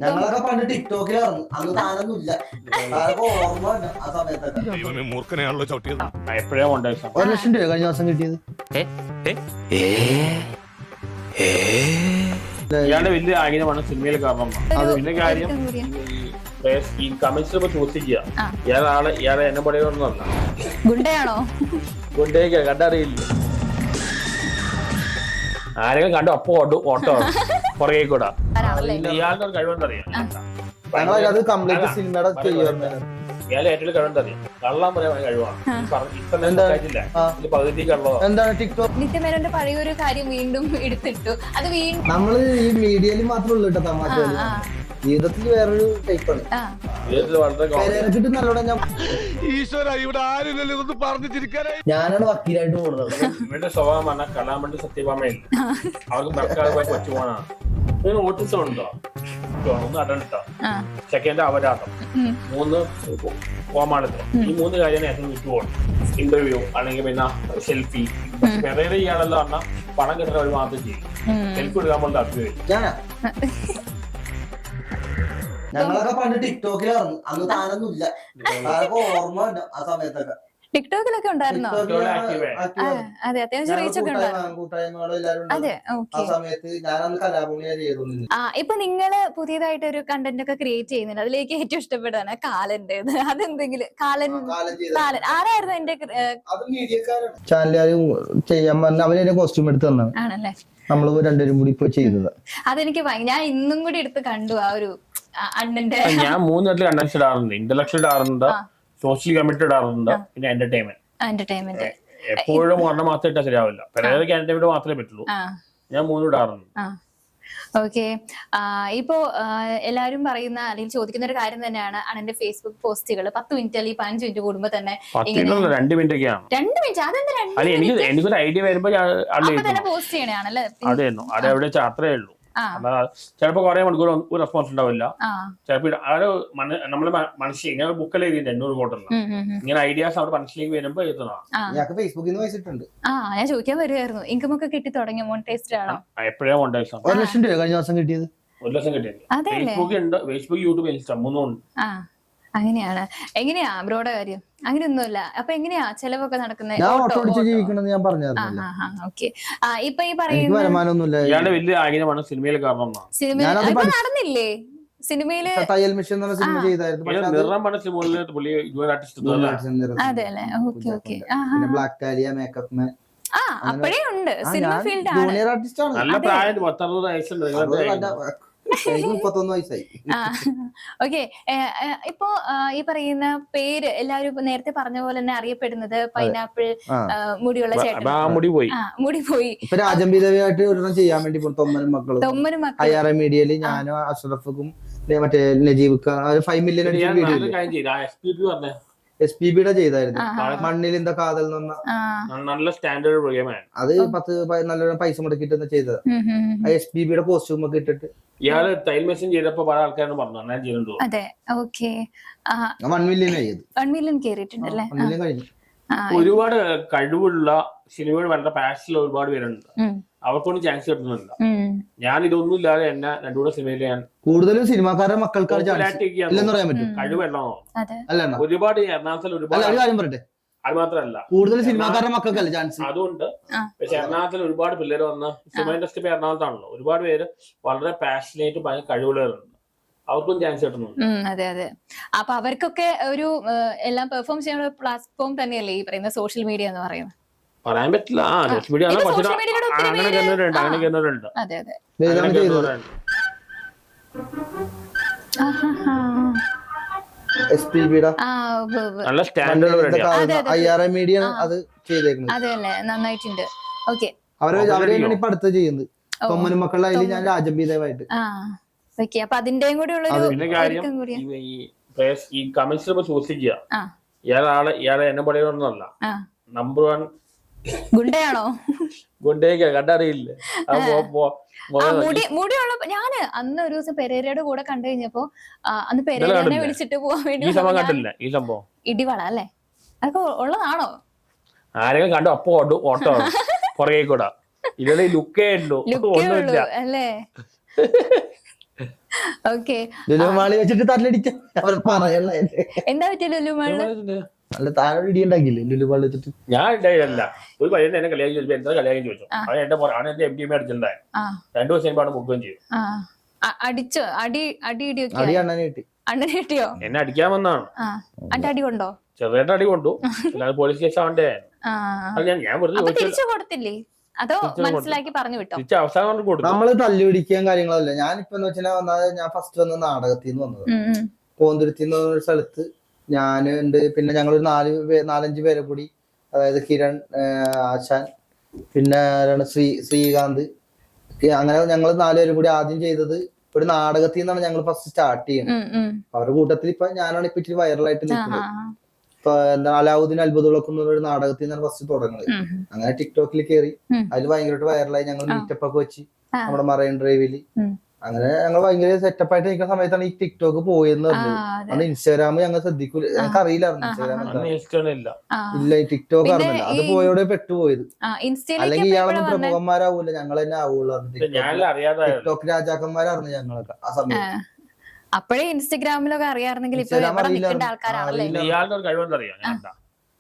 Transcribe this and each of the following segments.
ഞങ്ങളൊക്കെ പണ്ട് ടിക്ടോക്കിലായിരുന്നു. അന്ന് താനൊന്നുമില്ല. ഓർമ്മ ഉണ്ട് ആ സമയത്തൊക്കെ. മൂർഖനെയാണല്ലോ ചവിട്ടിയത്. എപ്പോഴാ കൊണ്ടുപോയി 1,00,000 രൂപ കഴിഞ്ഞ ദിവസം കിട്ടിയത്. ഇയാളുടെ വലിയ ആഗ്രഹമാണ് സിനിമയിൽ കാരണം. പിന്നെ കാര്യം ഈ കമന്റ്സിലൊക്കെ ചോദിക്കുക ഇയാളെ എന്നെ പറയുന്നല്ല ഗുണ്ടയാണോ ഗുണ്ടയൊക്കെ കണ്ടറിയില്ല. ആരെങ്കിലും കണ്ടു അപ്പൊ ഓട്ടോ പുറകെ കൂടാ. ഇയാളുടെ കഴിവെന്തറിയാം. ഇയാളെ ഏറ്റവും കഴിവെന്തറിയാം. കള്ളം പറയാൻ കഴിവാണ്. ഇപ്പൊ പകുതി കള്ളോ. നിത്യമേനോന്റെ പഴയൊരു കാര്യം വീണ്ടും എടുത്തിട്ടു. അത് വീണ്ടും നമ്മള് ഈ മീഡിയയിൽ മാത്രമേ ഉള്ളൂ കേട്ടോ തമാശ. ജീവിതത്തിൽ വേറൊരു ടൈപ്പാണ്. ഞാനാണ് വക്കീലായിട്ട് പോകുന്നത്. ഇവരുടെ സ്വഭാവം പറഞ്ഞാൽ കലാമണ്ഡി സത്യഭാമയില്ല. അവർക്ക് ഭർത്താവുമായി കൊച്ചു പോകാനാണ്. ഇതിന് ഓട്ടിസം ഉണ്ടോ? ഒന്ന് അടട്ടോ, സെക്കൻഡ് അവരാട്ടം, 3 കോമാളിത്തരം. ഈ 3 കാര്യമാണ് ഏറ്റവും വിട്ടുപോകണം. ഇന്റർവ്യൂ അല്ലെങ്കിൽ പിന്നെ സെൽഫി. വേറെ ഇയാളെല്ലാം പറഞ്ഞാൽ പണം കിട്ടുന്ന ഒരു മാത്രം ചെയ്യും. സെൽഫി എടുക്കാൻ പോലെ താല്പര്യം. ഞങ്ങളൊക്കെ പണ്ട് ടിക്ടോക്കിലായിരുന്നു. അന്ന് താനൊന്നുമില്ല. ഓർമ്മ ഉണ്ട് ആ സമയത്തൊക്കെ. ടിക്ടോക്കിലൊക്കെ ഉണ്ടായിരുന്നോ? അതെ, അത്യാവശ്യം റീച്ച് ഒക്കെ അതെ. ആ സമയത്ത് ഞാനന്ന് കലാഭൂമിയാ ചെയ്തോണ്ടിരുന്നത്. ഇപ്പൊ നിങ്ങള് പുതിയതായിട്ട് ഒരു കണ്ടന്റ് ഒക്കെ ക്രിയേറ്റ് ചെയ്യുന്നുണ്ട്. അതിലേക്ക് ഏറ്റവും ഇഷ്ടപ്പെടാണ് കാലന്റേത്. അതെന്തെങ്കിലും കാലൻ ആരായിരുന്നു എന്റെ ചാനലുകാർ ചെയ്യാൻ പറഞ്ഞ അവരെ കോസ്റ്റ്യൂം എടുത്ത് തന്നാണ്. ആണല്ലേ? നമ്മള് രണ്ടുപേരും കൂടി ഇപ്പൊ ചെയ്തത്. അതെനിക്ക് ഞാൻ ഇന്നും കൂടി എടുത്ത് കണ്ടു ആ ഒരു അണ്ണന്റെ. ഞാൻ 3 തരത്തിൽ കണ്ടന്റ് ഇടാറുണ്ട്. ഇന്റലക്ച്വൽ ഇടാറുണ്ട്, സോഷ്യൽ കമ്മിറ്റഡ് ഇടാറുണ്ട്, പിന്നെ എന്റർടൈൻമെന്റ്. എപ്പോഴും ഒരെണ്ണം മാത്രം ഇട്ടാൽ ശരിയാവില്ല. പെരേരയ്ക്ക് എന്റർടൈൻമെന്റ് മാത്രമേ പറ്റുള്ളൂ. ഞാൻ 3 ഇടാറുണ്ട്. ഓക്കെ. ഇപ്പോ എല്ലാരും പറയുന്ന അല്ലെങ്കിൽ ചോദിക്കുന്ന ഒരു കാര്യം തന്നെയാണ് അണ്ണന്റെ ഫേസ്ബുക്ക് പോസ്റ്റുകൾ 10 മിനിറ്റ് അല്ലെങ്കിൽ 15 മിനിറ്റ് കൂടുമ്പോ തന്നെ 2 മിനിറ്റ് ഒക്കെയാണ്. 2 മിനിറ്റ് അതെന്താ? എനിക്കൊരു ഐഡിയ വരുമ്പോ പോസ്റ്റ് ചെയ്യണാണല്ലേ? അത് എവിടെ അത്രേ ഉള്ളൂ. ചിലപ്പോ കുറെ മണിക്കൂർ ഒരു റെസ്പോൺസ് ഉണ്ടാവില്ല. ചിലപ്പോ നമ്മള് മനസ്സിൽ ഇങ്ങനെ ബുക്കിൽ എഴുതിയിട്ടുണ്ട് 800 കോട്ടറിൽ. ഇങ്ങനെ ഐഡിയാസ് അവിടെ മനസ്സിലേക്ക് വരുമ്പോ എഴുതുന്നതാണ്. ഫേസ്ബുക്കിൽ നിന്ന് വായിച്ചിട്ടുണ്ട്. ഞാൻ ചോദിക്കാൻ വരുമായിരുന്നു. ഇൻകം ഒക്കെ കിട്ടി തുടങ്ങിയ മോണിറ്റൈസ്ഡ് ആണോ? എപ്പോഴാ മോണിറ്റൈസ്? 1,00,000 രൂപ കഴിഞ്ഞ ദിവസം കിട്ടിയത്. 1,00,000 കിട്ടിയത്. ഫേസ്ബുക്ക് ഉണ്ട്, ഫേസ്ബുക്ക്, യൂട്യൂബ്, ഇൻസ്റ്റാ 3 ഉണ്ട്. അങ്ങനെയാണ്. എങ്ങനെയാ ബ്രോയുടെ കാര്യം? അങ്ങനെയൊന്നുമില്ല. അപ്പൊ എങ്ങനെയാ ചെലവൊക്കെ നടക്കുന്നത്? ഞാൻ പറഞ്ഞായിരുന്നു. ഇപ്പൊ ഈ പറയുന്ന ഇയാളുടെ വലിയ ആഗ്രഹമാണ് സിനിമയിൽ കാരണം. സിനിമ നടന്നില്ലേ? സിനിമയില് തയ്യൽ മിഷൻ എന്ന സിനിമ ചെയ്തായിരുന്നു. അതെ അല്ലേ? Okay okay. Black Kalia, makeup man. അപ്പഴേ ഉണ്ട്. സിനിമ ഫീൽഡ് ആണ്. ജൂനിയർ ആർട്ടിസ്റ്റ് ആണ്. നല്ല പ്രായം 10-60 വയസ്സുണ്ട്. 31 വയസ്സായി. ഓക്കെ. ഇപ്പോ ഈ പറയുന്ന പേര് എല്ലാരും നേരത്തെ പറഞ്ഞ പോലെ തന്നെ അറിയപ്പെടുന്നത് പൈനാപ്പിൾ മുടിയുള്ള ചേട്ടൻ. മുടി പോയി. ഇപ്പൊ രാജംബി ദേവിയായിട്ട് ഒരെണ്ണം ചെയ്യാൻ വേണ്ടി തൊമ്മനും മക്കളും IRA മീഡിയയില് ഞാനും അഷ്റഫും മറ്റേ നജീബ് 5 മില്യൺ വീഡിയോ SPBയുടെ ചെയ്തായിരുന്നു. മണ്ണിൽ എന്താ കാതൽ നല്ല സ്റ്റാൻഡേർഡ് പ്രോഗ്രാമാണ്. അത് 10 നല്ല പൈസ മുടക്കിട്ട് ചെയ്തത്. SPBയുടെ കോസ്റ്റ്യൂം ഒക്കെ ഇട്ടിട്ട് ഇയാള് തയ്യൽ മെഷീൻ ചെയ്തപ്പോ പല ആൾക്കാരും പറഞ്ഞു ഞാൻ ചെയ്തിട്ടുണ്ടോ. അതെ. ഓക്കെ. 1 മില്യൺ ആയത്. 1 മില്യൺ കേറിയിട്ടുണ്ടല്ലേ? 1 മില്യൺ കഴിഞ്ഞു. ഒരുപാട് കഴിവുള്ള സിനിമയോട് വളരെ പാഷനുള്ള ഒരുപാട് പേരുണ്ട്. അവർക്കൊന്നും ചാൻസ് കിട്ടുന്നില്ല. ഞാൻ ഇതൊന്നും ഇല്ലാതെ എന്നെ 2 സിനിമയിൽ ഞാൻ കൂടുതലും സിനിമാക്കാരുടെ മക്കൾക്കാണ് പറയാൻ പറ്റും. കഴിവുണ്ടോ? ഒരുപാട് എറണാകുളത്തിൽ ഒരുപാട് കാര്യം പറയട്ടെ. അത് മാത്രമല്ല കൂടുതൽ സിനിമാക്കാരുടെ മക്കൾക്കല്ല ചാൻസ്. അതുകൊണ്ട് പക്ഷെ എറണാകുളത്തിൽ ഒരുപാട് പിള്ളേർ വന്ന് സിനിമ ഇൻഡസ്ട്രി ഇപ്പൊ എറണാകുളത്താണല്ലോ. ഒരുപാട് പേര് വളരെ പാഷനേറ്റ് ഭയങ്കര കഴിവുള്ളവരുണ്ട്. അവർക്കും ചാൻസ് കിട്ടുന്നുണ്ട്. അതെ അതെ. അപ്പൊ അവർക്കൊക്കെ ഒരു എല്ലാം പെർഫോം ചെയ്യാനുള്ള പ്ലാറ്റ്ഫോം തന്നെയല്ലേ ഈ പറയുന്ന സോഷ്യൽ മീഡിയ എന്ന് പറയുന്നത്? പറയാൻ പറ്റില്ല. സോഷ്യൽ മീഡിയ അങ്ങനെ കേറുന്നവരുണ്ട്. അതെ അതെ. നല്ല സ്റ്റാൻഡേർഡ് IRA മീഡിയ അത് ചെയ്തേക്കുന്നത്. അതെ അല്ലേ? നന്നായിട്ടുണ്ട്. ഓക്കെ. അവരെ ഇപ്പൊ അടുത്ത് ചെയ്യുന്നത് തൊമ്മനും മക്കളുടെ അതിൽ ഞാൻ രാജംബി ദേവായിട്ട്. അപ്പൊ അതിന്റെയും കൂടെ ഉള്ള ഈ കമന്റ്സിൽ ചോദിക്കുക ഇയാളെ എന്നെ പറയുന്നല്ല. നമ്പർ 1 ഗുണ്ടയാണോ? ഗുണ്ടയൊക്കെ കണ്ടറിയില്ല. മുടിയുള്ള ഞാന് അന്ന് ഒരു ദിവസം പെരേരയുടെ കൂടെ കണ്ടു കഴിഞ്ഞപ്പോ അന്ന് പെരേരനെ വിളിച്ചിട്ട് പോവാൻ വേണ്ടി ഈ സംഭവം ഇടിവള അല്ലേ? അതൊക്കെ ഉള്ളതാണോ? ആരെങ്കിലും കണ്ടു അപ്പൊ ഓട്ടോ പുറകെ കൂടാ. ഇതിലെ ലുക്കേ ഉള്ളൂ, ഒന്നുമില്ല അല്ലേ? ഓക്കെ. ലുലുമാളി വെച്ചിട്ട് തല്ലടിച്ച അവർ പറയല്ല. എന്താ പറ്റിയ ലുലുമാളില്? അല്ല താഴെ ഇടി ഉണ്ടാക്കില്ലേ ലുലുമാളി വെച്ചിട്ട്? ഞാൻ ഉണ്ടായില്ല. ഒരു പയ്യൻ എന്നെ കളിയാക്കി ചോദിച്ചു, എന്താ കളിയാക്കി ചോദിച്ചു. അവൻ എന്റെ MDMA അടിച്ചിട്ടുണ്ടായി. 2 ദിവസം കഴിയുമ്പോൾ മുക്കുകയും ചെയ്തു. അടിച്ചോ? അടി അടി അണ്ണനെ കിട്ടി. അണ്ണനെ കിട്ടിയോ? എന്നെ അടിക്കാൻ വന്നാണ്. അടി കൊണ്ടോ? ചെറുതായിട്ട് അടി കൊണ്ടു. അല്ലാതെ പോലീസ് കേസ് ആവണ്ടേ? ഞാൻ വെറുതെ തിരിച്ചു കൊടുത്തില്ലേ? അതോ മനസ്സിലാക്കി പറഞ്ഞു വിട്ടോ? തിരിച്ച് അവസാനം കൊടുത്തു. നമ്മള് തല്ലുപിടിക്കാൻ കാര്യങ്ങളല്ല. ഞാനിപ്പോ ഞാൻ ഫസ്റ്റ് വന്ന നാടകത്തിൽ നിന്ന് വന്നത്. പോന്തുരുത്തി എന്ന് പറഞ്ഞ സ്ഥലത്ത് ഞാനുണ്ട്, പിന്നെ ഞങ്ങളൊരു 4-5 പേരെ കൂടി, അതായത് കിരൺ, ആശാൻ, പിന്നെ ശ്രീകാന്ത്, അങ്ങനെ ഞങ്ങൾ 4 പേരും കൂടി ആദ്യം ചെയ്തത് ഒരു നാടകത്തിൽ നിന്നാണ് ഞങ്ങൾ ഫസ്റ്റ് സ്റ്റാർട്ട് ചെയ്യുന്നത്. അവരുടെ കൂട്ടത്തിൽ ഇപ്പൊ ഞാനാണ് ഇപ്പൊ ഇച്ചിരി വൈറലായിട്ട് നിൽക്കുന്നത്. ഇപ്പൊ എന്താ അലാവുദ്ദീൻ അത്ഭുതങ്ങളൊക്കെ ഒരു നാടകത്തിൽ നിന്നാണ് ഫസ്റ്റ് തുടങ്ങുന്നത്. അങ്ങനെ ടിക്ടോക്കിൽ കയറി അതിൽ ഭയങ്കരമായിട്ട് വൈറലായി. ഞങ്ങൾ മീറ്റപ്പ് ഒക്കെ വെച്ച് നമ്മുടെ മറൈൻ ഡ്രൈവില് അങ്ങനെ ഞങ്ങൾ ഭയങ്കര സെറ്റപ്പ് ആയിട്ട് നിൽക്കുന്ന സമയത്താണ് ഈ ടിക്ടോക്ക് പോയെന്ന് പറഞ്ഞത്. അന്ന് ഇൻസ്റ്റാഗ്രാം ഞങ്ങൾ ശ്രദ്ധിക്കൂല, ഞങ്ങൾക്ക് അറിയില്ലായിരുന്നു ഇൻസ്റ്റാഗ്രാം ഇല്ല, ഈ ടിക്ടോക്ക് അറിഞ്ഞില്ല. അത് പോയോടെ പെട്ടുപോയത്. അല്ലെങ്കിൽ ഇയാളൊന്നും പ്രമുഖന്മാരാവൂല, ഞങ്ങൾ തന്നെ ആവൂല. ടിക്ടോക്ക് രാജാക്കന്മാരായിരുന്നു ഞങ്ങളൊക്കെ ആ സമയത്ത്. അപ്പോഴേ ഇൻസ്റ്റഗ്രാമിലൊക്കെ അറിയാമെങ്കിൽ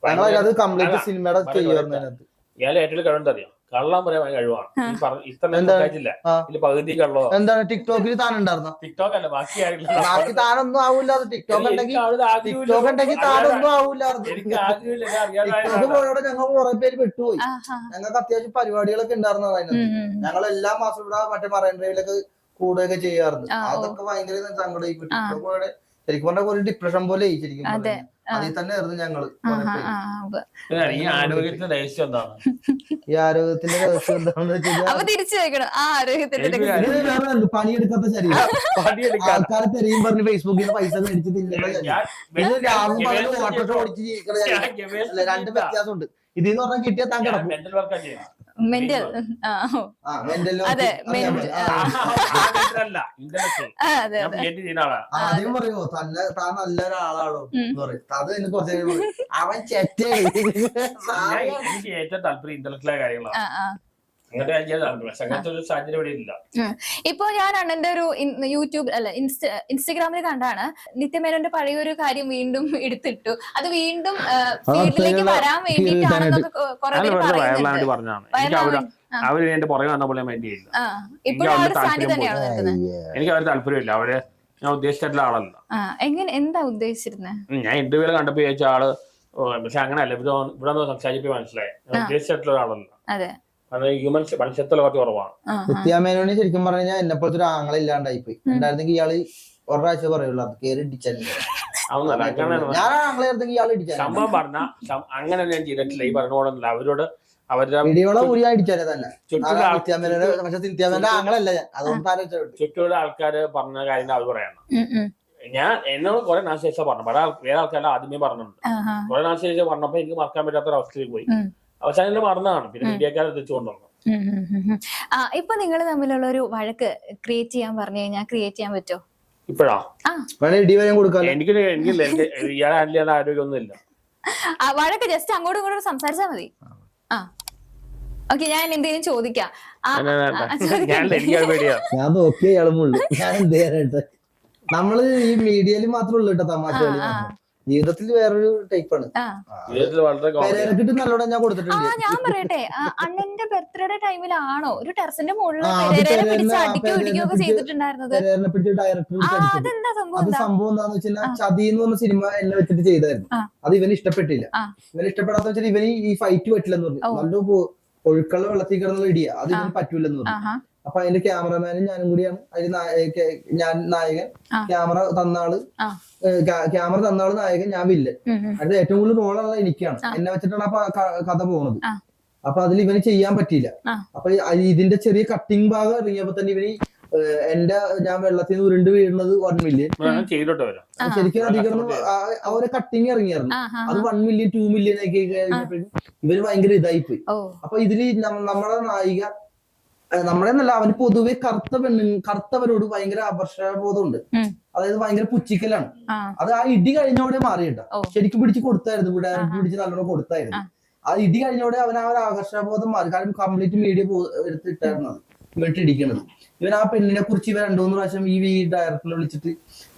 ഞങ്ങളത് കംപ്ലീറ്റ് സിനിമയുടെ ചെയ്യുമായിരുന്നു. ഇയാളെ ഏറ്റവും കഴിവെന്തറിയാം, കള്ളം പറയാൻ കഴിവാണ്. പകുതി കള്ളോ എന്താണ് ടിക്ടോക്കിൽ താനുണ്ടായിരുന്ന? ടിക്ടോക്ക് അല്ല, ബാക്കി ബാക്കി താനൊന്നും ആവൂല. ടിക്ടോക്ക് ഉണ്ടെങ്കിൽ താനൊന്നും ആവൂല. ടിക്ടോക്ക് പോയോടെ ഞങ്ങൾ കുറെ പേര് പെട്ടുപോയി. ഞങ്ങൾക്ക് അത്യാവശ്യം പരിപാടികളൊക്കെ ഉണ്ടായിരുന്നത് അതിനകത്ത്. ഞങ്ങൾ എല്ലാ മാസവും ഇവിടെ മറ്റേ മറൈൻ ഡ്രൈവിലൊക്കെ കൂടുകയൊക്കെ ചെയ്യാറുണ്ട്. അതൊക്കെ ഭയങ്കര സങ്കടം. ടിക്ടോക്ക് പോയുടെ ശരിക്കും പറഞ്ഞാൽ ഒരു ഡിപ്രഷൻ പോലെ ശരിക്കും അതിൽ തന്നെ ആയിരുന്നു ഞങ്ങള്. ഈ ആരോഗ്യത്തിന്റെ രഹസ്യം എന്താണ്? ഈ ആരോഗ്യത്തിന്റെ രഹസ്യം എന്താണെന്ന് വെച്ചാൽ പണിയെടുക്കാത്ത ശരീരം. ആൾക്കാരെ തെരയും പറഞ്ഞ് ഫേസ്ബുക്കിൽ നിന്ന് പൈസ മേടിച്ച് ഓട്ടോ ഓടിച്ച് ജീവിക്കണ 2 വ്യത്യാസമുണ്ട്. ഇതിന്ന് പറഞ്ഞാൽ കിട്ടിയാൽ താൻ കിടക്കും. മെന്റൽ അതെ ആദ്യം പറയോ താൻ നല്ലൊരാളാണോ എന്ന് പറയും. അത് എനിക്ക് കുറച്ച് അവൻ ചെറ്റ. എനിക്ക് ഏറ്റവും താല്പര്യം ഇന്റലക്ച്വലായ കാര്യങ്ങളാണ്. ഇപ്പൊ ഞാൻ അണ്ണന്റെ ഒരു യൂട്യൂബ് അല്ല ഇൻസ്റ്റഗ്രാമിൽ കണ്ടാണ് നിത്യമേനോന്റെ പഴയ ഒരു കാര്യം വീണ്ടും എടുത്തിട്ടു. അത് വീണ്ടും ഫീൽഡിലേക്ക് വരാൻ വേണ്ടിയിട്ടാണെന്നൊക്കെ കുറെ പേര് പറയുന്നുണ്ട്. അവര് എന്റെ പുറകെ വന്ന പോലെ മൈൻഡ് ചെയ്യില്ല. എനിക്ക് അവർ താല്പര്യമില്ല. അവര് ഞാൻ ഉദ്ദേശിച്ചിട്ടുള്ള ആളല്ല. എന്താ ഉദ്ദേശിച്ചിരുന്നത്? ഞാൻ ഇന്റർവ്യൂല് കണ്ടപ്പോ ചോദിച്ച ആള്, പക്ഷെ അങ്ങനെയല്ല. ഇവിടെ സംസാരിച്ചപ്പോ മനസ്സിലായി ഉദ്ദേശിച്ചിട്ടുള്ള ഒരാളല്ല. മനുഷ്യത്തിലെ കുറച്ച് കുറവാണ്. നിത്യമേനോന് ശരിക്കും പറഞ്ഞാൽ എന്നെ പോലത്തെ ഒരു ആങ്ങളെ ഇല്ലാണ്ടായി പോയി. ഉണ്ടായിരുന്നെങ്കിൽ ഇയാള് ഒരാഴ്ച പറയുള്ളൂ, അത് കയറി ഇടിച്ചാൽ ഞാൻ ആങ്ങളെ ഇയാൾ ഇടിച്ചാൽ സംഭവം പറഞ്ഞ അങ്ങനെ ഞാൻ ചെയ്തിട്ടില്ല. ഈ പറഞ്ഞോളന്നില്ല. അവരോട് അവരുടെ ചുറ്റുമുള്ള ആൾക്കാര് പറഞ്ഞ കാര്യങ്ങൾ അവർ പറയണം. ഞാൻ എന്നോട് കുറെ നാൾ ശേഷം പറഞ്ഞു. വേറെ ആൾക്കാരെ ആദ്യമേ പറഞ്ഞിട്ടുണ്ട്. കുറെ നാൾ ശേഷം പറഞ്ഞപ്പോ എനിക്ക് മറക്കാൻ പറ്റാത്ത അവസ്ഥയിൽ പോയി. അവസാനം മറന്നതാണ്. പിന്നെ മീഡിയക്കാരെ എത്തിച്ചുകൊണ്ടുവന്നു. ഇപ്പൊ നിങ്ങൾ തമ്മിലുള്ള ഒരു വഴക്ക് ക്രിയേറ്റ് ചെയ്യാൻ പറഞ്ഞു കഴിഞ്ഞാൽ ക്രിയേറ്റ് ചെയ്യാൻ പറ്റുമോ? ഇപ്പഴാ എനിക്ക് ഇയാളെ ഹാൻഡിൽ ചെയ്യാൻ ആരോഗ്യമൊന്നും ഇല്ല. വഴക്ക് ജസ്റ്റ് അങ്ങോട്ടും ഇങ്ങോട്ടും സംസാരിച്ചാൽ മതി. ഓക്കെ, ഞാൻ എന്തെങ്കിലും ചോദിക്കാം. ഞാൻ നോക്കിയ ഇളമുള്ളൂ. ഞാൻ എന്ത് ചെയ്യാനായിട്ട് നമ്മള് ഈ മീഡിയയിൽ മാത്രമേ ഉള്ളൂ കേട്ടോ തമാശകളി. ജീവിതത്തിൽ വേറൊരു ടൈപ്പാണ്. നല്ലോണം ഞാൻ കൊടുത്തിട്ടുണ്ട്. ഞാൻ പറയട്ടെ, അണ്ണന്റെ ബർത്ത്ഡേ ടൈമിലാണോ ഒരു ടെറസിന്റെ മുകളിൽ പിടിച്ച് അടിക്കുകയോ ഇടിക്കുകയൊക്കെ ചെയ്തിട്ടുണ്ടായിരുന്നത്? അത് സംഭവം എന്താന്ന് വെച്ചാൽ ചതി എന്ന് പറഞ്ഞ സിനിമ എന്നെ വെച്ചിട്ട് ചെയ്തായിരുന്നു. അത് ഇവന് ഇഷ്ടപ്പെട്ടില്ല. ഇവന് ഇഷ്ടപ്പെടാത്ത വെച്ചാൽ ഇവന് ഈ ഫൈറ്റ് പറ്റില്ലെന്ന് പറഞ്ഞു. നല്ല ഒഴുക്കുള്ള വെള്ളത്തിൽ കിടന്നുള്ള ഇടിയ അത് ഇവന് പറ്റൂലെന്ന് പറഞ്ഞു. അപ്പൊ അതിന്റെ ക്യാമറമാനും ഞാനും കൂടിയാണ് അതിൽ ഞാൻ നായകൻ, ക്യാമറ തന്നാള് നായകൻ, ഞാൻ വില്ലൻ. അത് ഏറ്റവും കൂടുതൽ റോളുള്ള എനിക്കാണ്. എന്നെ വെച്ചിട്ടാണ് അപ്പൊ കഥ പോകുന്നത്. അപ്പൊ അതിൽ ഇവന് ചെയ്യാൻ പറ്റിയില്ല. അപ്പൊ ഇതിന്റെ ചെറിയ കട്ടിങ് ഭാഗം ഇറങ്ങിയപ്പോ തന്നെ ഇവന് ഞാൻ വെള്ളത്തിൽ നിന്ന് ഉരുണ്ട് വീഴുന്നത് 1 മില്യൺ. ശരിക്കും അധികം അവരെ കട്ടിങ് ഇറങ്ങിയായിരുന്നു. അത് 1 മില്യൺ 2 മില്യൺ ഒക്കെ കഴിഞ്ഞപ്പോഴും ഇവര് ഭയങ്കര ഇതായി പോയി. അപ്പൊ ഇതില് നമ്മുടെ നായിക, നമ്മളെ എന്നല്ല, അവന് പൊതുവെ കറുത്തവരോട് ഭയങ്കര ആകർഷബോധമുണ്ട്. അതായത് ഭയങ്കര പുച്ചിക്കലാണ്. അത് ആ ഇടി കഴിഞ്ഞോടെ മാറിയിട്ട. ശരിക്കും പിടിച്ച് കൊടുത്തായിരുന്നു, ഇവിടെ പിടിച്ച് നല്ലോണം കൊടുത്തായിരുന്നു. ആ ഇടി കഴിഞ്ഞോടെ അവൻ ആ ഒരു ആകർഷബോധം മാറി. കാരണം കംപ്ലീറ്റ് മീഡിയ എടുത്തിട്ടായിരുന്നു. ഇവട്ട് ഇടിക്കണത്. ഇവൻ ആ പെണ്ണിനെ കുറിച്ച് ഇവൻ 2-3 പ്രാവശ്യം ഈ ഡയറക്ടറിനെ വിളിച്ചിട്ട്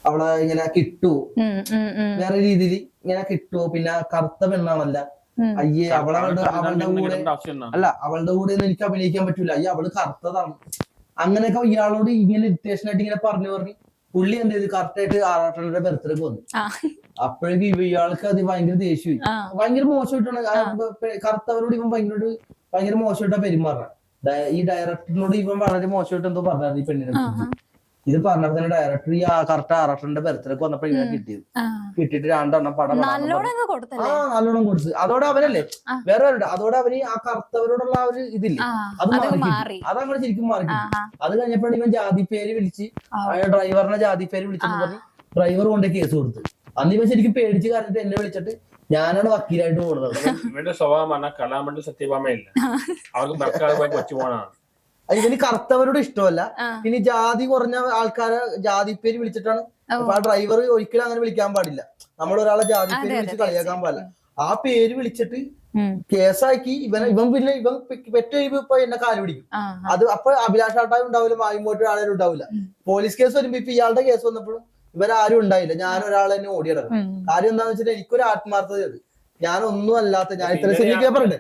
അവളെ ഇങ്ങനെ കിട്ടുവോ, വേറെ രീതിയിൽ ഇങ്ങനെ കിട്ടുവോ, പിന്നെ കറുത്ത പെണ്ണാണല്ല, അയ്യേ അവളുടെ കൂടെ അല്ല, അവളുടെ കൂടെ ഒന്നും എനിക്ക് അഭിനയിക്കാൻ പറ്റൂല, അയ്യ അവള് കറുത്തതാണ്, അങ്ങനെയൊക്കെ ഇയാളോട് ഇങ്ങനെ ഇറിറ്റേഷൻ ആയിട്ട് ഇങ്ങനെ പറഞ്ഞു പുള്ളി എന്ത് ചെയ്തു, കറക്റ്റ് ആയിട്ട് ആറാട്ടന്റെ ബർത്ത്ഡേക്ക് വന്നു. അപ്പോഴേക്കും ഇയാൾക്ക് അത് ഭയങ്കര ദേഷ്യമായി, ഭയങ്കര മോശമായിട്ടാണ് കറുത്തവരോട് ഇവൻ ഭയങ്കര മോശമായിട്ടാ പെരുമാറുക. ഈ ഡയറക്ടറിനോട് ഇവൻ വളരെ മോശമായിട്ട് എന്തോ പറഞ്ഞായിരുന്നു ഈ പെണ്ണിനെ. ഇത് പറഞ്ഞപ്പോൾ തന്നെ ഡയറക്ടർ ഈ കറക്റ്റ് ആറാട്ടന്റെ ബർത്ത്ഡേക്ക് വന്നപ്പോ ഇവനെ കിട്ടിയത്. കിട്ടിയിട്ട് 2 എണ്ണം പടം നല്ലോണം കൊടുത്തു. അതോടെ അവനല്ലേ വേറെ അതോടെ അവന് ആ കറുത്തവരോടുള്ള ആ ഒരു ഇതില്ലേ അത് മാറി, അതങ്ങനെ ശരിക്കും മാറി. അത് കഴിഞ്ഞപ്പോഴാണ് ഇവൻ ജാതി പേര് വിളിച്ച് ഡ്രൈവറിനെ ജാതി പേര് വിളിച്ചെന്ന് പറഞ്ഞ് ഡ്രൈവർ കൊണ്ടേ കേസ് കൊടുത്തു. അന്ന് ഇവൻ ശരിക്കും പേടിച്ച് കറിഞ്ഞിട്ട് എന്നെ വിളിച്ചിട്ട് ഞാനാണ് വക്കീലായിട്ട് പോകുന്നത്. ഇവന്റെ സ്വഭാവം പറഞ്ഞാൽ കലാമണ്ഡലം സത്യഭാമയില്ല, അവർക്ക് മക്കളെ പോയി കൊച്ചു പോകണം. ഇവന് കറുത്തവരോട് ഇഷ്ടമല്ല, പിന്നെ ജാതി കുറഞ്ഞ ആൾക്കാരെ ജാതി പേര് വിളിച്ചിട്ടാണ്. അപ്പൊ ആ ഡ്രൈവർ ഒരിക്കലും അങ്ങനെ വിളിക്കാൻ പാടില്ല, നമ്മൾ ഒരാളെ ജാതി പേര് വിളിച്ച് കളിയാക്കാൻ പാടില്ല. ആ പേര് വിളിച്ചിട്ട് കേസാക്കി ഇവൻ പെറ്റുകഴിയുമ്പോ ഇപ്പൊ എന്നെ കാല് പിടിക്കും. അത് അപ്പൊ അഭിലാഷാട്ടായും ഉണ്ടാവില്ല, മായുമ്പോട്ട് ആളും ഉണ്ടാവില്ല. പോലീസ് കേസ് വരുമ്പോ ഇപ്പൊ ഇയാളുടെ കേസ് വന്നപ്പോഴും ഇവരാരും ഉണ്ടായില്ല, ഞാൻ ഒരാളെ തന്നെ ഓടിയിടണം. കാര്യം എന്താന്ന് വെച്ചിട്ട് എനിക്കൊരു ആത്മാർത്ഥത, ഞാനൊന്നും അല്ലാത്ത, ഞാൻ ഇത്ര സിനിമ പറയട്ടെ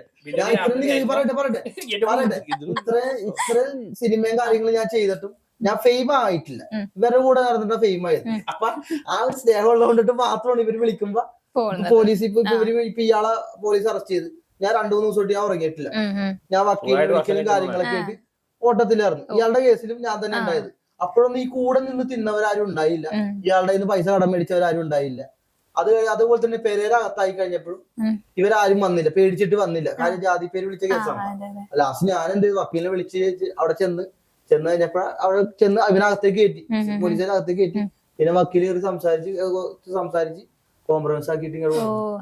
ഇത്ര സിനിമയും കാര്യങ്ങളും ഞാൻ ചെയ്തിട്ടും ഞാൻ ഫെയിം ആയിട്ടില്ല, ഇവരുടെ കൂടെ നടന്നിട്ട് ഫെയിം ആയത്. അപ്പൊ ആ ഒരു സ്നേഹം ഉള്ളതുകൊണ്ടിട്ട് മാത്രമാണ് ഇവര് വിളിക്കുമ്പോ പോലീസ് ഇപ്പൊ ഇയാളെ പോലീസ് അറസ്റ്റ് ചെയ്ത് ഞാൻ 2-3 ദിവസം ഞാൻ ഉറങ്ങിയിട്ടില്ല. ഞാൻ വക്കീലിനെ വിളിക്കലും കാര്യങ്ങളൊക്കെ ആയിട്ട് ഓട്ടത്തിലായിരുന്നു. ഇയാളുടെ കേസിലും ഞാൻ തന്നെ ഉണ്ടായത്. അപ്പോഴൊന്നും ഈ കൂടെ നിന്ന് തിന്നവരാരും ഉണ്ടായില്ല, ഇയാളുടെ കയ്യിൽ നിന്ന് പൈസ കടം മേടിച്ചവരാരും ഉണ്ടായില്ല. അതുപോലെ തന്നെ പെരേര അകത്തായി കഴിഞ്ഞപ്പോഴും ഇവരാരും വന്നില്ല, പേടിച്ചിട്ട് വന്നില്ല. കാര്യം ജാതി പേര് വിളിച്ച കേസാണ്. ലാസ്റ്റ് ഞാൻ എന്ത് ചെയ്തു, വക്കീലിനെ വിളിച്ച് അവിടെ ചെന്ന് കഴിഞ്ഞപ്പോ അവിടെ ചെന്ന് അവനകത്തേക്ക് കയറ്റി, പോലീസിനെ അകത്തേക്ക് കയറ്റി. പിന്നെ വക്കീല് സംസാരിച്ച് കോംപ്രമൈസ് ആക്കിയിട്ട്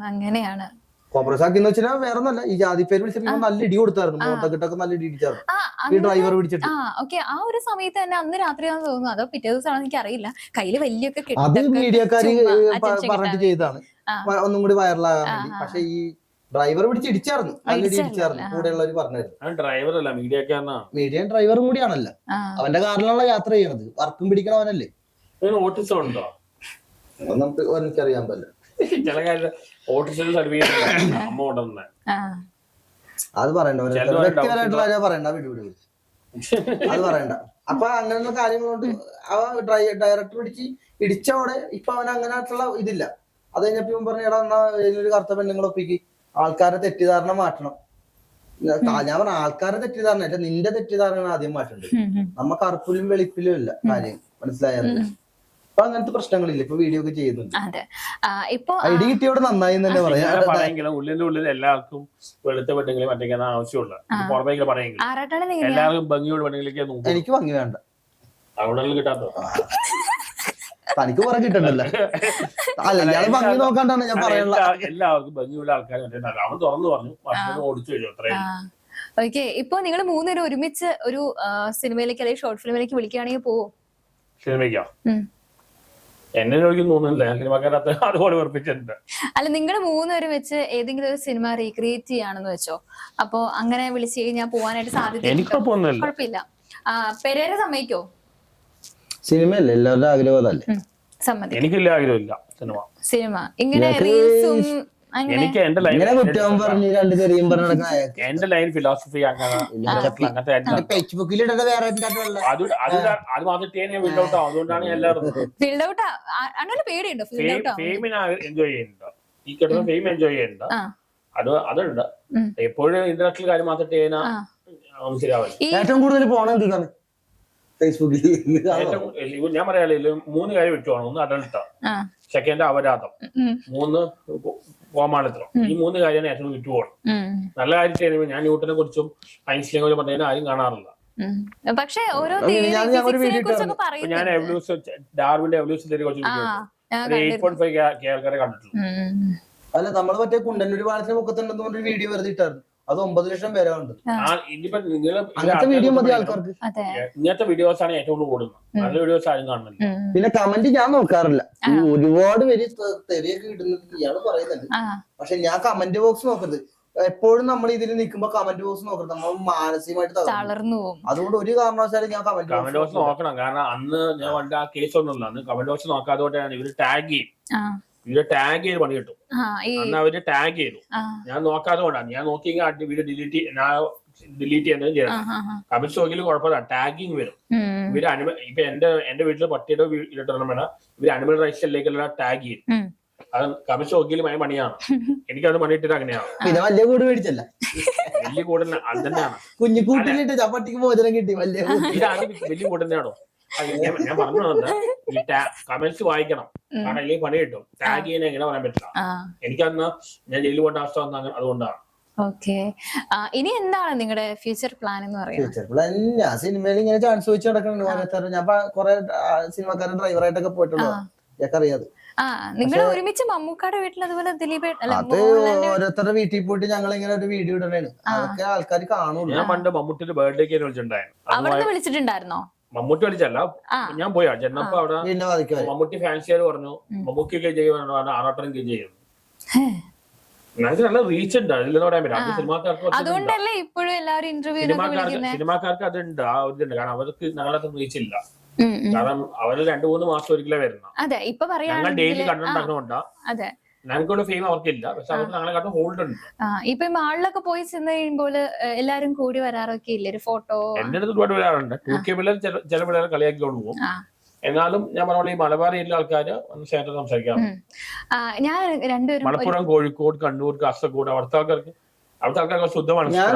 അങ്ങനെയാണ്. കോംപ്രമൈസ് ആക്കിന്ന് വെച്ചാൽ വേറെ ഒന്നല്ല, ഈ ജാതി പേര് വിളിച്ചിട്ട് നല്ല ഇടി കൊടുത്തായിരുന്നു, മോട്ടക്കിട്ടൊക്കെ നല്ല ഇടി ഇടിച്ചായിരുന്നു ഈ ഡ്രൈവർ പിടിച്ചിട്ട്. ആ ഒരു സമയത്ത് തന്നെ അന്ന് രാത്രിയാണെന്ന് തോന്നുന്നു, അതോ പിറ്റേ ദിവസമാണെന്ന് എനിക്ക് അറിയില്ല, കയ്യില് വലിയൊക്കെ അത് മീഡിയക്കാര് പറഞ്ഞിട്ട് ചെയ്താണ് ഒന്നും കൂടി വൈറലാകാൻ വേണ്ടി. പക്ഷെ ഈ ഡ്രൈവർ പിടിച്ച് ഇടിച്ചായിരുന്നു, നല്ല ഇടി ഇടിച്ചായിരുന്നു, കൂടെയുള്ളവർ പറഞ്ഞായിരുന്നു. ഡ്രൈവറല്ല മീഡിയ ഡ്രൈവറും കൂടിയാണല്ലോ, അവന്റെ കാറിലുള്ള യാത്ര ചെയ്യണത്, വർക്കും പിടിക്കണവനല്ലേ. ഓട്ടിസം ഉണ്ടോ നമുക്ക് എനിക്കറിയാൻ പറ്റില്ല. ചില കാര്യം ഓട്ടിസം സർവീസ് അമ്മ കൊണ്ടുവന്ന അത് പറയണ്ട, വ്യക്തിപരമായിട്ടുള്ള പറയണ്ട, അത് പറയണ്ട. അപ്പൊ അങ്ങനെയുള്ള കാര്യങ്ങളുണ്ട്. ആ ഡയറക്ടർ പിടിച്ച് ഇടിച്ചോടെ ഇപ്പൊ അവൻ അങ്ങനെയായിട്ടുള്ള ഇതില്ല. അത് കഴിഞ്ഞപ്പോ ഇവൻ പറഞ്ഞ എടാ എന്നാ ഒരു കറുത്ത പെണ്ണുങ്ങളെ ഒപ്പിക്ക്, ആൾക്കാരെ തെറ്റിദ്ധാരണ മാറ്റണം. ഞാൻ പറഞ്ഞ ആൾക്കാരെ തെറ്റിദ്ധാരണ അല്ല, നിന്റെ തെറ്റിദ്ധാരണ ആദ്യം മാറ്റേണ്ടത്. നമ്മ കറുപ്പിലും വെളുപ്പിലും ഇല്ല കാര്യം, മനസ്സിലായത്. അപ്പൊ അങ്ങനത്തെ പ്രശ്നങ്ങളില്ല, ഇപ്പൊ വീഡിയോ ഒക്കെ ചെയ്യുന്നുണ്ട്. ഐഡി കിട്ടിയോടെ നന്നായി തന്നെ പറയാം. ഉള്ളിന്റെ ഉള്ളിൽ എല്ലാവർക്കും വെളുത്ത പെട്ടെങ്കിലും മറ്റേ ആവശ്യമുള്ള പുറമേക്ക് പറയുമെങ്കിൽ എല്ലാവർക്കും ഭംഗിയോട് പെട്ടെങ്കിലേക്ക് നോക്കും. എനിക്ക് ഭംഗി വേണ്ട, അവിടെ കിട്ടാത്തോ തനിക്ക് കുറെ കിട്ടണ്ടല്ലോ. അല്ല ഇയാള് ഭംഗി നോക്കാണ്ടാണ് ഞാൻ പറയാനുള്ള. എല്ലാവർക്കും ഭംഗിയുള്ള ആൾക്കാർ അവൻ തുറന്നു പറഞ്ഞു, ഓടിച്ചു കഴിഞ്ഞു അത്രയും. ഓക്കെ, ഇപ്പൊ നിങ്ങൾ 3 പേരും ഒരുമിച്ച് ഒരു സിനിമയിലേക്ക് അല്ലെങ്കിൽ ഷോർട്ട് ഫിലിമിലേക്ക് വിളിക്കുകയാണെങ്കിൽ പോവോ? സിനിമയ്ക്കോ? എന്നെ ഒരിക്കലും തോന്നുന്നില്ല, ഞാൻ സിനിമക്കാരത്ത് അതുപോലെ ഉറപ്പിച്ചിട്ടുണ്ട്. അല്ല, നിങ്ങൾ 3 പേരും വെച്ച് ഏതെങ്കിലും ഒരു സിനിമ റീക്രിയേറ്റ് ചെയ്യാണെന്ന് വെച്ചോ, അപ്പൊ അങ്ങനെ വിളിച്ചു കഴിഞ്ഞാൽ പോവാനായിട്ട് സാധ്യത? കുഴപ്പമില്ല. പെരേര സമ്മതിക്കോ? സിനിമയല്ലേ എല്ലാവരുടെ ആഗ്രഹമല്ലേ. എനിക്കില്ല ആഗ്രഹമില്ല സിനിമ ഇങ്ങനെ റീൽസും എനിക്ക് എന്റെ ലൈൻ ഫിലോസഫി അങ്ങനത്തെ അത് മാത്രമേ ഞാൻ ബിൽഡ് ഔട്ട് ആവും. അതുകൊണ്ടാണ് എല്ലാവരും ഫെയിമിനെ എൻജോയ് ചെയ്യുന്നുണ്ട്, ഈ കിട്ടുന്ന ഫെയിം എൻജോയ് ചെയ്യുന്നുണ്ട്. അതുണ്ട്. എപ്പോഴും ഇന്റർനാഷണൽ കാര്യം മാത്രം ചെയ്യുന്ന ശരിയാവില്ല. ഏറ്റവും കൂടുതൽ പോണ ഫേസ്ബുക്കിൽ ഞാൻ പറയാറില്ല, 3 കാര്യം വെച്ചുവാണ്. 1 അഡൽട്ട്, സെക്കൻഡ് അപരാധം, 3 കോമാളിത്തരം. ഈ 3 കാര്യമാണ് ഏറ്റവും വിറ്റുപോകണം. നല്ല കാര്യം ചെയ്യുമ്പോൾ ഞാൻ ന്യൂട്ടനെ കുറിച്ചും ഐൻസ്റ്റീനെ കുറിച്ചും പറഞ്ഞാൽ ആരും കാണാറില്ല. പക്ഷേ ഞാൻ ഡാർവിന്റെ എവല്യൂഷൻ തിയറി കുറിച്ച് 8.5 ആൾക്കാരെ കണ്ടിട്ടുള്ളൂ. അല്ല, നമ്മള് മറ്റേ കുണ്ടന്നൂർ പാലത്തിന് മുഖത്തുണ്ടെന്ന് പറഞ്ഞൊരു വീഡിയോ വെറുതെ ഇട്ടായിരുന്നു, അത് 9 ലക്ഷം പേരെ ഉണ്ട്. ഇങ്ങനത്തെ വീഡിയോസ് ആണ് ഏറ്റവും കൂടുതൽ കൂടുന്നത്, നല്ല വീഡിയോസ് ആരും കാണുന്നില്ല. പിന്നെ കമന്റ് ഞാൻ നോക്കാറില്ല, ഒരുപാട് പേര് തെറിയൊക്കെ ഇടുന്നത് ഇയാള് പറയുന്നുണ്ട്. പക്ഷെ ഞാൻ കമന്റ് ബോക്സ് നോക്കരുത്, എപ്പോഴും നമ്മൾ ഇതിൽ നിൽക്കുമ്പോ കമന്റ് ബോക്സ് നോക്കണം, നമ്മൾ മാനസികമായിട്ട് തളർന്നു പോകും. അതുകൊണ്ട് ഒരു കാരണവശാലും ഞാൻ കമന്റ് ബോക്സ് നോക്കണം. കാരണം അന്ന് ഞാൻ പണ്ട് ആ കേസ് ഒന്നുമില്ല, അന്ന് കമന്റ് ബോക്സ് നോക്കാതെ ഇവര് ടാഗ് ചെയ്യും, വീഡിയോ ടാഗ് ചെയ്ത് പണി കിട്ടും. അന്ന് അവര് ടാഗ് ചെയ്തു, ഞാൻ നോക്കാതെ കൊണ്ടാണ്. ഞാൻ നോക്കിയെങ്കിൽ വീഡിയോ ഡിലീറ്റ് ചെയ്യുന്നതും ചെയ്യണം. കമന്റ് നോക്കിയാൽ കുഴപ്പമില്ല, ടാഗിങ് വരും. ഇവര് ഇപ്പൊ എന്റെ വീട്ടില് പട്ടിയുടെ ഇടണം വേണം, ഇവര് അനിമൽ റൈറ്റ്സിലേക്കുള്ള ടാഗ് ചെയ്യും. അത് കമന്റ് നോക്കിയാൽ ഭയ പണിയാണ്. എനിക്കത് പണിയിട്ടിട്ട് അങ്ങനെയാണ്. പിന്നെ വലിയ കൂട് മേടിച്ചല്ല, വലിയ കൂടുതൽ അത് തന്നെയാണ്. കുഞ്ഞിക്കൂട്ടിലിട്ട് ചപ്പട്ടിക്ക് ഭോജനം കിട്ടി. ഇതാണ് വലിയ കൂട് തന്നെയാണോ? ഞാൻ പറഞ്ഞത് ഈ കമന്റ്സ് വായിക്കണം, കാരണം അല്ലെങ്കിൽ പണി കിട്ടും. ടാഗ് ചെയ്യാൻ എങ്ങനെ പറയാൻ പറ്റില്ല. എനിക്കന്ന് ഞാൻ ജയിലിൽ പോകേണ്ട അവസ്ഥ വന്ന അതുകൊണ്ടാണ്. ഓക്കെ, ഇനി എന്താണ് നിങ്ങളുടെ ഫ്യൂച്ചർ പ്ലാൻ എന്ന് പറയുന്നത്? ഫ്യൂച്ചർ പ്ലാൻ ഞാൻ സിനിമയിൽ ഇങ്ങനെ ചാൻസ് വെച്ച് നടക്കുന്നുണ്ട്. ഞാൻ കുറെ സിനിമക്കാരൻ ഡ്രൈവറായിട്ടൊക്കെ പോയിട്ടുള്ളൂ, ഞങ്ങൾക്ക് അറിയാതെ. നിങ്ങൾ ഒരുമിച്ച് മമ്മൂക്കാടെ വീട്ടിൽ അതുപോലെ ദിലീപ് അത് ഓരോരുത്തരുടെ വീട്ടിൽ പോയിട്ട് ഞങ്ങൾ ഇങ്ങനെ ഒരു വീഡിയോ ഇടണേണ്, അതൊക്കെ ആൾക്കാർ കാണുള്ളൂ. ഞാൻ പണ്ട് മമ്മൂട്ടിയുടെ ബർത്ത്ഡേക്ക് വിളിച്ചിട്ടുണ്ടായിരുന്നു. അവിടെ വിളിച്ചിട്ടുണ്ടായിരുന്നോ? മമ്മൂട്ടി വിളിച്ചല്ല, ഞാൻ പോയാ ചെന്നപ്പോ അവിടെ മമ്മൂട്ടി ഫാൻസിയാർ പറഞ്ഞു മമ്മൂക്കൊക്കെ ചെയ്യുന്ന ആറാട്ടം ചെയ്യും. നല്ല റീച്ച് ഉണ്ട്, അതിലെന്ന് പറയാൻ പറ്റും. അത് അതുകൊണ്ടല്ലേ ഇപ്പോഴും എല്ലാവരും ഇന്റർവ്യൂ സിനിമാക്കാർക്ക് അതുണ്ട്, ആ ഒരു ഇതുണ്ട്. കാരണം അവർക്ക് ഞങ്ങളത് റീച്ച് ഇല്ല, കാരണം അവര് 2-3 മാസം ഒരിക്കലും വരുന്ന. അതെ, ഇപ്പൊ ഞങ്ങൾ ഡെയിലി കണ്ടുണ്ടാക്കണോണ്ടാ ഞങ്ങൾക്കുള്ള ഫെയിം അവർക്കില്ല, പക്ഷെ അവർക്ക് ഞങ്ങളെ കാട്ടും ഹോൾഡ് ഉണ്ട്. ഇപ്പൊ മാളിലൊക്കെ പോയി ചെന്ന് കഴിയുമ്പോൾ എല്ലാരും കൂടി വരാറൊക്കെ ഇല്ലേ ഒരു ഫോട്ടോ? എന്റെ അടുത്ത് ഒരുപാട് വരാറുണ്ട്. 2K പിള്ളേർ ചില പിള്ളേരെ കളിയാക്കിക്കൊണ്ട് പോകും. എന്നാലും ഞാൻ പറഞ്ഞ ഈ മലബാർ ഏരിയയിലെ ആൾക്കാര് ഒന്ന് സംസാരിക്കാം. ഞാൻ രണ്ടുപേരും മലപ്പുറം, കോഴിക്കോട്, കണ്ണൂർ, കാസർഗോഡ് അവിടുത്തെ ആൾക്കാർക്ക് ശുദ്ധമാണ്. ഞാൻ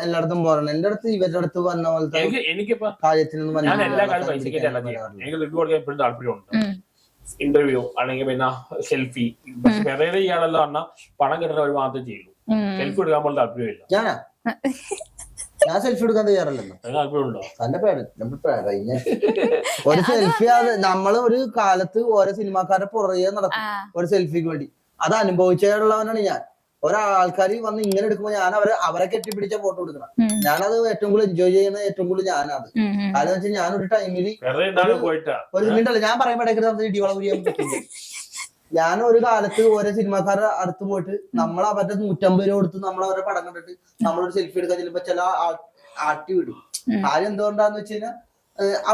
എല്ലായിടത്തും പോകണം. എന്റെ അടുത്ത് ഇവരുടെ അടുത്ത് വന്ന പോലത്തെ എനിക്കിപ്പോ കാര്യത്തിനൊന്നും ഞാൻ എല്ലാ കാര്യം പൈസക്ക് അല്ല ചെയ്യാം. എനിക്ക് റിവ്യൂ കൊടുക്കാൻ എപ്പോഴും താല്പര്യമുണ്ട്. ഇന്റർവ്യൂ അല്ലെങ്കിൽ പിന്നെ സെൽഫി. വേറെ ചെയ്യാനല്ലോ പറഞ്ഞാൽ പണം കിട്ടുന്ന ഒരു മാത്രം ചെയ്യുള്ളൂ. സെൽഫി എടുക്കാൻ പോലും താല്പര്യമില്ല. ഞാൻ സെൽഫി എടുക്കാൻ തയ്യാറല്ലോ. താല്പര്യമുണ്ടോ? ഒരു സെൽഫി നമ്മള് ഒരു കാലത്ത് ഓരോ സിനിമാക്കാരെ പുറകെ നടക്കും ഒരു സെൽഫിക്ക് വേണ്ടി. അത് അനുഭവിച്ചുള്ളവനാണ് ഞാൻ. ഒരാൾക്കാർ വന്ന് ഇങ്ങനെ എടുക്കുമ്പോ ഞാൻ അവരെ കെട്ടിപ്പിടിച്ച ഫോട്ടോ എടുക്കണം. ഞാനത് ഏറ്റവും കൂടുതൽ എൻജോയ് ചെയ്യുന്നത് ഏറ്റവും കൂടുതൽ ഞാനത്. കാരണം വെച്ചാൽ ഞാനൊരു ടൈമില് ഒരു മിനിറ്റല്ല ഞാൻ പറയുമ്പോഴേക്കും ഇടിവള പറ്റില്ല. ഞാൻ ഒരു കാലത്ത് ഓരോ സിനിമാക്കാരുടെ അടുത്ത് പോയിട്ട് നമ്മൾ അവരുടെ 150 രൂപ കൊടുത്ത് നമ്മൾ അവരുടെ പടം കണ്ടിട്ട് നമ്മളൊരു സെൽഫി എടുക്കാൻ ചെല്ലുമ്പോ ചില ആട്ടി വിടും. കാര്യം എന്തുകൊണ്ടാന്ന് വെച്ച് കഴിഞ്ഞാൽ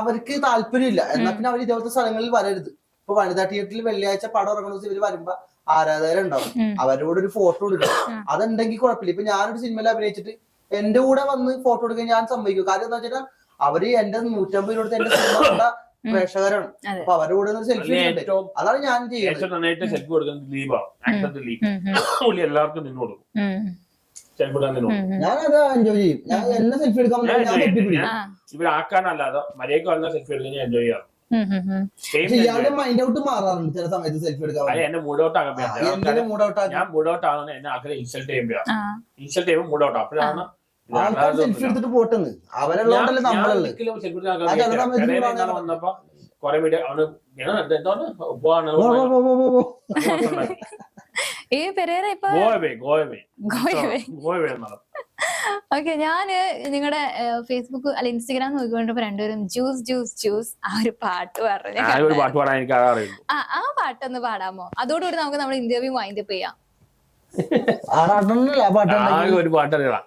അവർക്ക് താല്പര്യമില്ല. എന്നാൽ പിന്നെ അവർ ഇതേപോലത്തെ സ്ഥലങ്ങളിൽ വരരുത്. ഇപ്പൊ വനിതാ തിയേറ്ററിൽ വെള്ളിയാഴ്ച പടം ഇറങ്ങുന്ന ദിവസം ഇവര് വരുമ്പോ ആരാധകരുണ്ടാവും, അവരോട് ഒരു ഫോട്ടോ എടുക്കണം. അതുണ്ടെങ്കിൽ കുഴപ്പമില്ല. ഇപ്പൊ ഞാനൊരു സിനിമയിൽ അഭിനയിച്ചിട്ട് എന്റെ കൂടെ വന്ന് ഫോട്ടോ എടുക്കാൻ ഞാൻ സമ്മതിക്കും. കാര്യം എന്താ വെച്ചാൽ അവര് എന്റെ 150 രൂപ കൊടുത്ത് എന്റെ സിനിമ കണ്ട പ്രേക്ഷകരാണ്. അപ്പൊ അവരുടെ കൂടെ സെൽഫി അതാണ് ഞാൻ ചെയ്യുന്നത്. സെൽഫി കൊടുക്കുന്നത് എല്ലാവർക്കും നിന്ന് കൊടുക്കും. ഞാനത് എൻജോയ് ചെയ്യും. ഞാൻ എന്നെ സെൽഫി എടുക്കാൻ ഇവരാക്കാനല്ലാതെ മര്യാദക്ക് വന്ന സെൽഫി എടുക്കാൻ ഞാൻ എൻജോയ് ചെയ്യാം. ഇയാളുടെ മൈൻഡ് ഔട്ട് മാറാറുണ്ട് ചില സമയത്ത് സെൽഫി എടുക്കാൻ. എന്നെ മൂഡ് ഔട്ട് ആകാൻ ഞാൻ മൂഡ് ഔട്ട് ആകുന്ന എന്നെ ആഗ്രഹം ഇൻസൾട്ട് ചെയ്യുമ്പോൾ മൂഡ് ഔട്ട്. അപ്പോഴാണ് സെൽഫി എടുത്തിട്ട് പോട്ടെന്ന് അവരുള്ളതല്ലേ നമ്മളല്ലേ. വന്നപ്പോ കൊറേ വീഡിയോ ഓക്കെ, ഞാന് നിങ്ങളുടെ ഫേസ്ബുക്ക് അല്ല ഇൻസ്റ്റഗ്രാം നോക്കിക്കൊണ്ടപ്പോ രണ്ടുപേരും ജ്യൂസ് ജ്യൂസ് ജ്യൂസ് ആ ഒരു പാട്ട് പറഞ്ഞു. ആ പാട്ടൊന്ന് പാടാമോ? അതോടുകൂടി നമുക്ക് നമ്മുടെ ഇന്റർവ്യൂ വൈൻഡപ്പ് ചെയ്യാം. ഒരു പാട്ടറിയാം,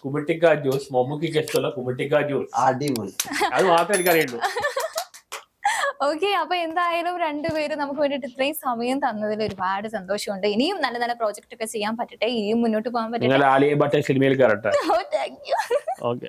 കുമിട്ടിക്ക ജ്യൂസ്, മമ്മൂക്കിക്ക് ഇഷ്ടമുള്ള കുമിട്ടിക്ക ജ്യൂസ്. അടിപൊളി, അത് മാത്രമേ എനിക്കറിയുള്ളൂ. ഓക്കെ, അപ്പൊ എന്തായാലും രണ്ടുപേരും നമുക്ക് വേണ്ടിട്ട് ഇത്രയും സമയം തന്നതിൽ ഒരുപാട് സന്തോഷമുണ്ട്. ഇനിയും നല്ല നല്ല പ്രോജക്റ്റ് ഒക്കെ ചെയ്യാൻ പറ്റട്ടെ, ഇനിയും മുന്നോട്ട് പോകാൻ പറ്റട്ടെ. ആലിയ ഭട്ട് സിനിമയിൽ കയറട്ടെ. Thank you. ഓക്കെ.